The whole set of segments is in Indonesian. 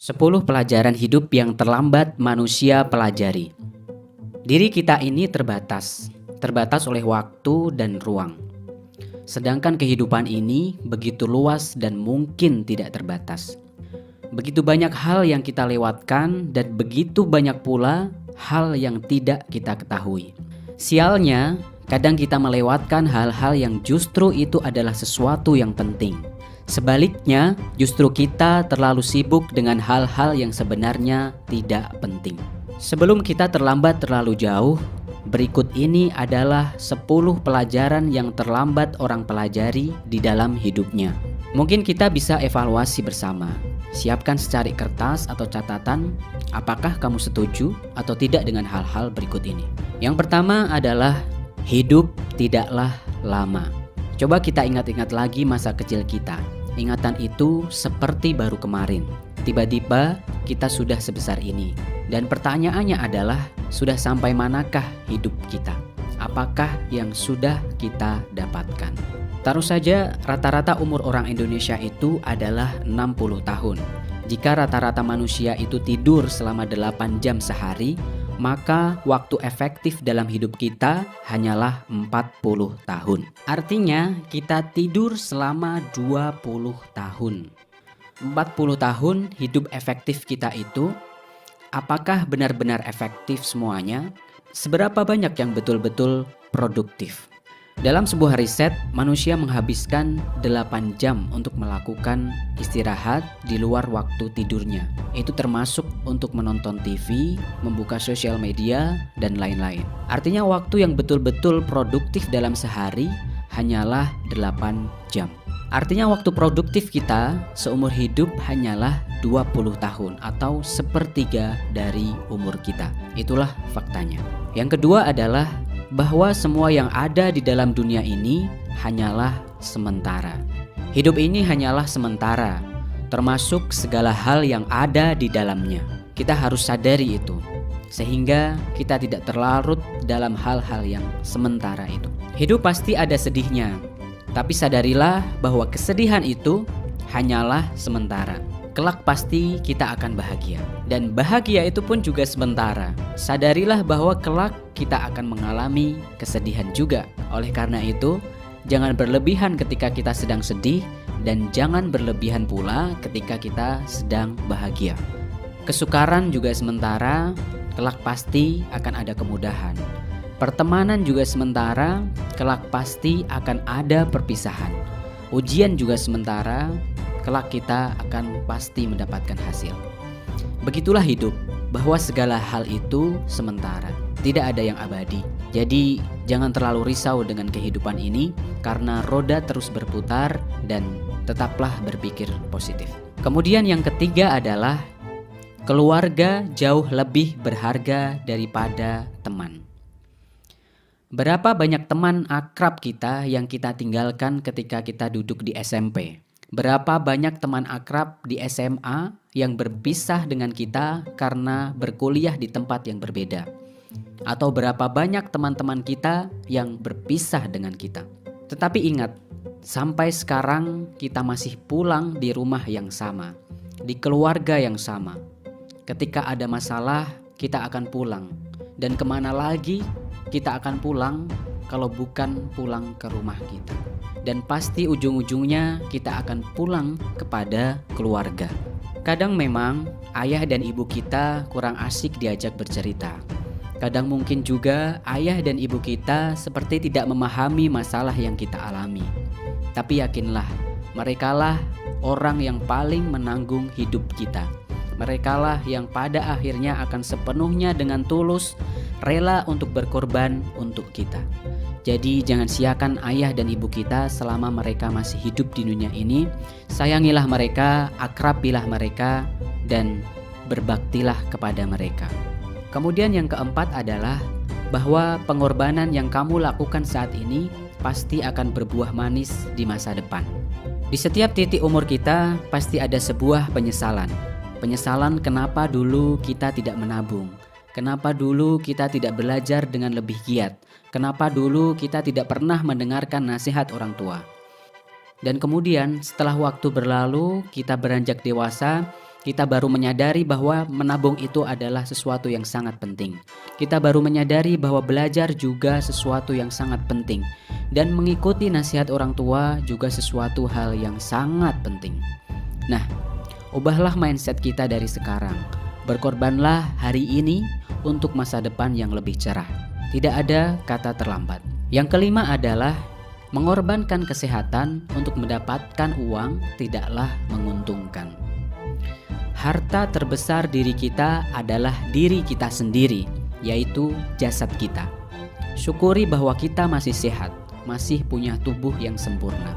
10 pelajaran hidup yang terlambat manusia pelajari. Diri kita ini terbatas oleh waktu dan ruang. Sedangkan kehidupan ini begitu luas dan mungkin tidak terbatas. Begitu banyak hal yang kita lewatkan dan begitu banyak pula hal yang tidak kita ketahui. Sialnya, kadang kita melewatkan hal-hal yang justru itu adalah sesuatu yang penting. Sebaliknya, justru kita terlalu sibuk dengan hal-hal yang sebenarnya tidak penting. Sebelum kita terlambat terlalu jauh, berikut ini adalah 10 pelajaran yang terlambat orang pelajari di dalam hidupnya. Mungkin kita bisa evaluasi bersama. Siapkan secari kertas atau catatan, apakah kamu setuju atau tidak dengan hal-hal berikut ini. Yang pertama adalah hidup tidaklah lama. Coba kita ingat-ingat lagi masa kecil kita. Ingatan itu seperti baru kemarin. Tiba-tiba kita sudah sebesar ini. Dan pertanyaannya adalah, sudah sampai manakah hidup kita? Apakah yang sudah kita dapatkan? Taruh saja rata-rata umur orang Indonesia itu adalah 60 tahun. Jika rata-rata manusia itu tidur selama 8 jam sehari, maka waktu efektif dalam hidup kita hanyalah 40 tahun. Artinya kita tidur selama 20 tahun. 40 tahun hidup efektif kita itu, apakah benar-benar efektif semuanya? Seberapa banyak yang betul-betul produktif? Dalam sebuah riset, manusia menghabiskan 8 jam untuk melakukan istirahat di luar waktu tidurnya. Itu termasuk untuk menonton TV, membuka sosial media, dan lain-lain. Artinya waktu yang betul-betul produktif dalam sehari hanyalah 8 jam. Artinya waktu produktif kita seumur hidup hanyalah 20 tahun atau sepertiga dari umur kita. Itulah faktanya. Yang kedua adalah bahwa semua yang ada di dalam dunia ini hanyalah sementara. Hidup ini hanyalah sementara, termasuk segala hal yang ada di dalamnya. Kita harus sadari itu, sehingga kita tidak terlarut dalam hal-hal yang sementara itu. Hidup pasti ada sedihnya, tapi sadarilah bahwa kesedihan itu hanyalah sementara. Kelak pasti kita akan bahagia. Dan bahagia itu pun juga sementara. Sadarilah bahwa kelak kita akan mengalami kesedihan juga. Oleh karena itu, jangan berlebihan ketika kita sedang sedih, dan jangan berlebihan pula ketika kita sedang bahagia. Kesukaran juga sementara, kelak pasti akan ada kemudahan. Pertemanan juga sementara, kelak pasti akan ada perpisahan. Ujian juga sementara, kelak kita akan pasti mendapatkan hasil. Begitulah hidup, bahwa segala hal itu sementara, tidak ada yang abadi. Jadi jangan terlalu risau dengan kehidupan ini, karena roda terus berputar, dan tetaplah berpikir positif. Kemudian yang ketiga adalah keluarga jauh lebih berharga daripada teman. Berapa banyak teman akrab kita yang kita tinggalkan ketika kita duduk di SMP? Berapa banyak teman akrab di SMA yang berpisah dengan kita karena berkuliah di tempat yang berbeda? Atau berapa banyak teman-teman kita yang berpisah dengan kita? Tetapi ingat, sampai sekarang kita masih pulang di rumah yang sama, di keluarga yang sama. Ketika ada masalah, kita akan pulang. Dan kemana lagi kita akan pulang kalau bukan pulang ke rumah kita? Dan pasti ujung-ujungnya kita akan pulang kepada keluarga. Kadang memang ayah dan ibu kita kurang asik diajak bercerita. Kadang mungkin juga ayah dan ibu kita seperti tidak memahami masalah yang kita alami. Tapi yakinlah, merekalah orang yang paling menanggung hidup kita. Merekalah yang pada akhirnya akan sepenuhnya dengan tulus rela untuk berkorban untuk kita. Jadi jangan siakan ayah dan ibu kita selama mereka masih hidup di dunia ini. Sayangilah mereka, akrabilah mereka, dan berbaktilah kepada mereka. Kemudian yang keempat adalah bahwa pengorbanan yang kamu lakukan saat ini pasti akan berbuah manis di masa depan. Di setiap titik umur kita pasti ada sebuah penyesalan. Penyesalan kenapa dulu kita tidak menabung. Kenapa dulu kita tidak belajar dengan lebih giat? Kenapa dulu kita tidak pernah mendengarkan nasihat orang tua? Dan kemudian setelah waktu berlalu, kita beranjak dewasa, Kita baru menyadari bahwa menabung itu adalah sesuatu yang sangat penting. Kita baru menyadari bahwa belajar juga sesuatu yang sangat penting. Dan mengikuti nasihat orang tua juga sesuatu hal yang sangat penting. Nah, ubahlah mindset kita dari sekarang. Berkorbanlah hari ini untuk masa depan yang lebih cerah. Tidak ada kata terlambat. Yang kelima adalah mengorbankan kesehatan untuk mendapatkan uang tidaklah menguntungkan. Harta terbesar diri kita adalah diri kita sendiri, yaitu jasad kita. Syukuri bahwa kita masih sehat, masih punya tubuh yang sempurna.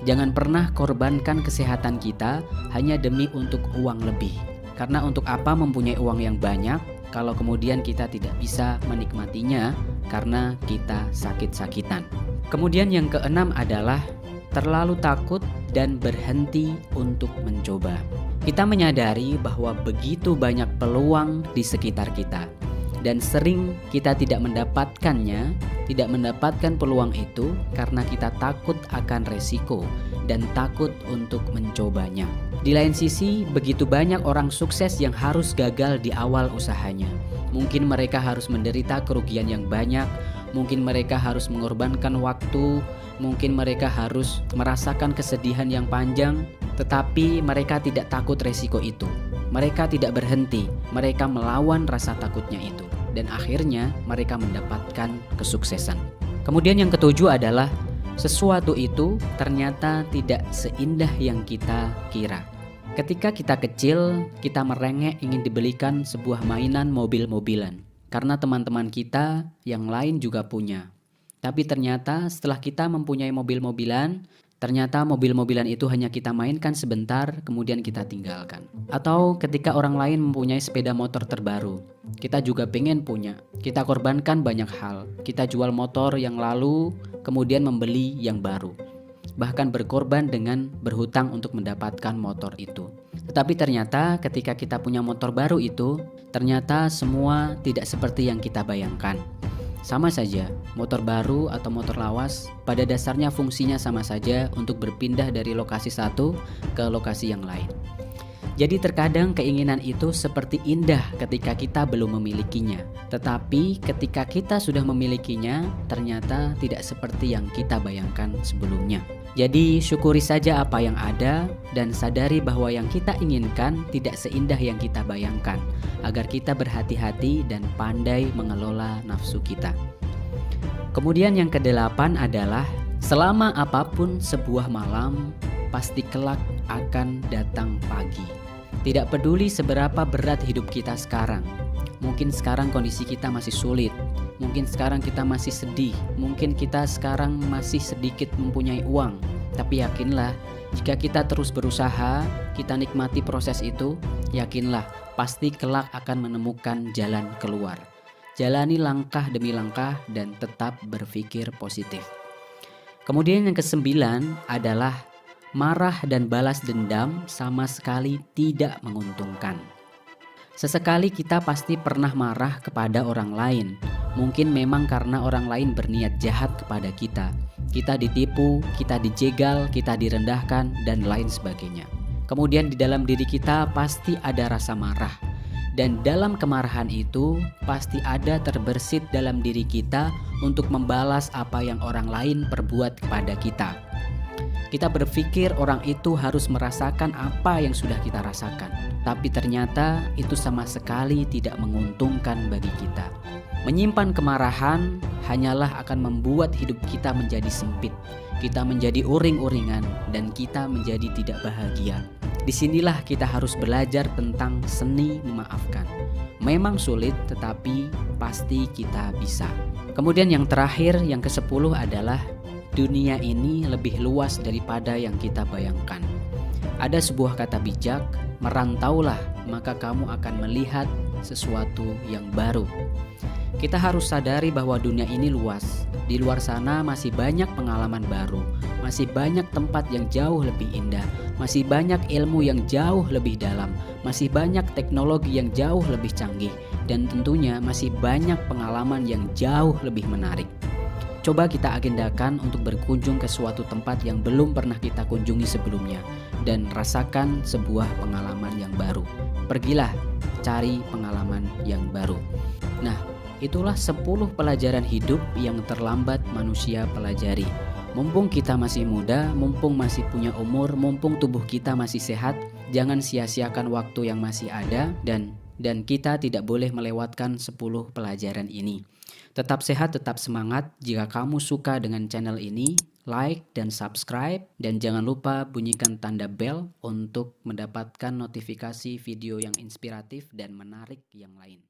Jangan pernah korbankan kesehatan kita hanya demi untuk uang lebih. Karena untuk apa mempunyai uang yang banyak kalau kemudian kita tidak bisa menikmatinya karena kita sakit-sakitan. Kemudian yang keenam adalah terlalu takut dan berhenti untuk mencoba. Kita menyadari bahwa begitu banyak peluang di sekitar kita dan sering kita tidak mendapatkannya, tidak mendapatkan peluang itu karena kita takut akan resiko dan takut untuk mencobanya. Di lain sisi, begitu banyak orang sukses yang harus gagal di awal usahanya. Mungkin mereka harus menderita kerugian yang banyak, mungkin mereka harus mengorbankan waktu, mungkin mereka harus merasakan kesedihan yang panjang, tetapi mereka tidak takut resiko itu. Mereka tidak berhenti, mereka melawan rasa takutnya itu. Dan akhirnya mereka mendapatkan kesuksesan. Kemudian yang ketujuh adalah sesuatu itu ternyata tidak seindah yang kita kira. Ketika kita kecil, kita merengek ingin dibelikan sebuah mainan mobil-mobilan. Karena teman-teman kita yang lain juga punya. Tapi ternyata setelah kita mempunyai mobil-mobilan, ternyata mobil-mobilan itu hanya kita mainkan sebentar, kemudian kita tinggalkan. Atau ketika orang lain mempunyai sepeda motor terbaru, kita juga pengen punya. Kita korbankan banyak hal. Kita jual motor yang lalu, kemudian membeli yang baru. Bahkan berkorban dengan berhutang untuk mendapatkan motor itu. Tetapi ternyata ketika kita punya motor baru itu, ternyata semua tidak seperti yang kita bayangkan. Sama saja, motor baru atau motor lawas pada dasarnya fungsinya sama saja untuk berpindah dari lokasi satu ke lokasi yang lain. Jadi terkadang keinginan itu seperti indah ketika kita belum memilikinya. Tetapi ketika kita sudah memilikinya, ternyata tidak seperti yang kita bayangkan sebelumnya. Jadi syukuri saja apa yang ada dan sadari bahwa yang kita inginkan tidak seindah yang kita bayangkan, agar kita berhati-hati dan pandai mengelola nafsu kita. Kemudian yang kedelapan adalah selama apapun sebuah malam, pasti kelak akan datang pagi. Tidak peduli seberapa berat hidup kita sekarang. Mungkin sekarang kondisi kita masih sulit. Mungkin sekarang kita masih sedih. Mungkin kita sekarang masih sedikit mempunyai uang. Tapi yakinlah, jika kita terus berusaha, kita nikmati proses itu, yakinlah pasti kelak akan menemukan jalan keluar. Jalani langkah demi langkah dan tetap berpikir positif. Kemudian yang kesembilan adalah marah dan balas dendam sama sekali tidak menguntungkan. Sesekali kita pasti pernah marah kepada orang lain. Mungkin memang karena orang lain berniat jahat kepada kita. Kita ditipu, kita dijegal, kita direndahkan, dan lain sebagainya. Kemudian di dalam diri kita pasti ada rasa marah. Dan dalam kemarahan itu pasti ada terbersit dalam diri kita untuk membalas apa yang orang lain perbuat kepada kita. Kita berpikir orang itu harus merasakan apa yang sudah kita rasakan. Tapi ternyata itu sama sekali tidak menguntungkan bagi kita. Menyimpan kemarahan hanyalah akan membuat hidup kita menjadi sempit. Kita menjadi uring-uringan dan kita menjadi tidak bahagia. Disinilah kita harus belajar tentang seni memaafkan. Memang sulit tetapi pasti kita bisa. Kemudian yang terakhir, yang ke-10 adalah dunia ini lebih luas daripada yang kita bayangkan. Ada sebuah kata bijak, merantaulah maka kamu akan melihat sesuatu yang baru. Kita harus sadari bahwa dunia ini luas. Di luar sana masih banyak pengalaman baru, masih banyak tempat yang jauh lebih indah, masih banyak ilmu yang jauh lebih dalam, masih banyak teknologi yang jauh lebih canggih, dan tentunya masih banyak pengalaman yang jauh lebih menarik. Coba kita agendakan untuk berkunjung ke suatu tempat yang belum pernah kita kunjungi sebelumnya. dan rasakan sebuah pengalaman yang baru. Pergilah cari pengalaman yang baru. Nah, itulah 10 pelajaran hidup yang terlambat manusia pelajari. Mumpung kita masih muda, mumpung masih punya umur, mumpung tubuh kita masih sehat, jangan sia-siakan waktu yang masih ada dan kita tidak boleh melewatkan 10 pelajaran ini. Tetap sehat, tetap semangat. Jika kamu suka dengan channel ini, like dan subscribe, dan jangan lupa bunyikan tanda bell untuk mendapatkan notifikasi video yang inspiratif dan menarik yang lain.